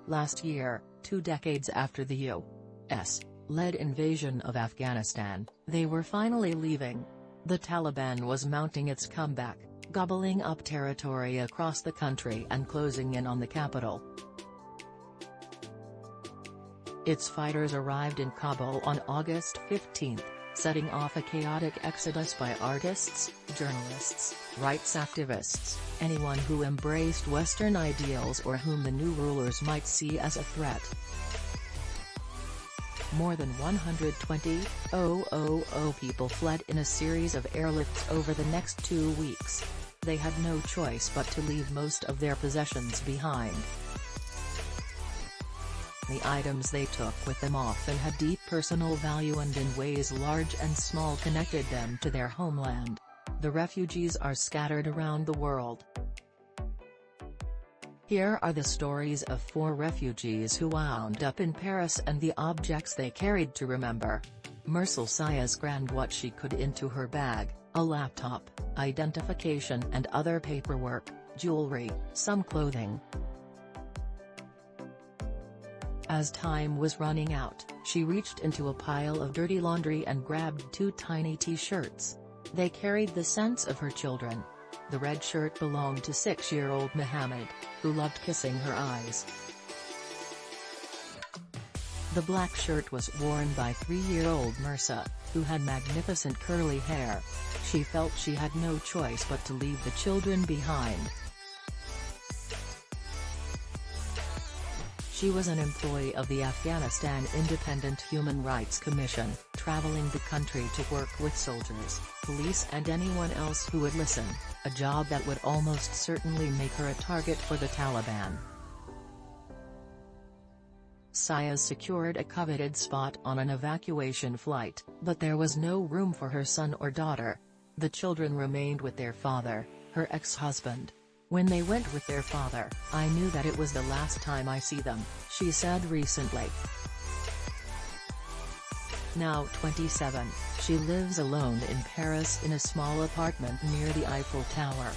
Last year, 2 decades after the U.S.-led invasion of Afghanistan, they were finally leaving. The Taliban was mounting its comeback, gobbling up territory across the country and closing in on the capital. Its fighters arrived in Kabul on August 15, setting off a chaotic exodus by artists, journalists, rights activists, anyone who embraced Western ideals or whom the new rulers might see as a threat. More than 120,000 people fled in a series of airlifts over the next 2 weeks. They had no choice but to leave most of their possessions behind. The items they took with them often had deep personal value and in ways large and small connected them to their homeland. The refugees are scattered around the world. Here are the stories of 4 refugees who wound up in Paris and the objects they carried to remember. Mursal Sayas crammed what she could into her bag: a laptop, identification and other paperwork, jewelry, some clothing. As time was running out, she reached into a pile of dirty laundry and grabbed 2 tiny t-shirts. They carried the scents of her children. The red shirt belonged to 6-year-old Mohammad, who loved kissing her eyes. The black shirt was worn by 3-year-old Mehrsa, who had magnificent curly hair. She felt she had no choice but to leave the children behind. She was an employee of the Afghanistan Independent Human Rights Commission, traveling the country to work with soldiers, police and anyone else who would listen, a job that would almost certainly make her a target for the Taliban. Sayas secured a coveted spot on an evacuation flight, but there was no room for her son or daughter. The children remained with their father, her ex-husband. When they went with their father, I knew that it was the last time I see them, she said recently. Now 27, she lives alone in Paris in a small apartment near the Eiffel Tower.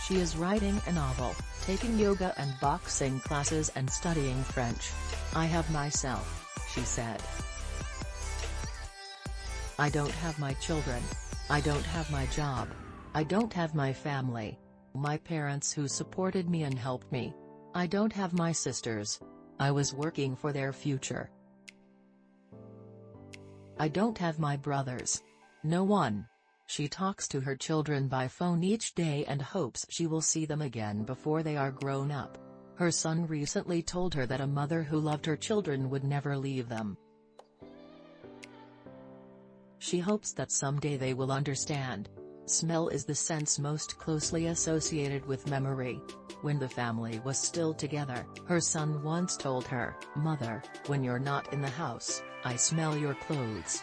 She is writing a novel, taking yoga and boxing classes and studying French. I have myself, she said. I don't have my children. I don't have my job. I don't have my family. My parents who supported me and helped me. I don't have my sisters. I was working for their future. I don't have my brothers. No one. She talks to her children by phone each day and hopes she will see them again before they are grown up. Her son recently told her that a mother who loved her children would never leave them. She hopes that someday they will understand. Smell is the sense most closely associated with memory. When the family was still together, her son once told her, "Mother, when you're not in the house, I smell your clothes."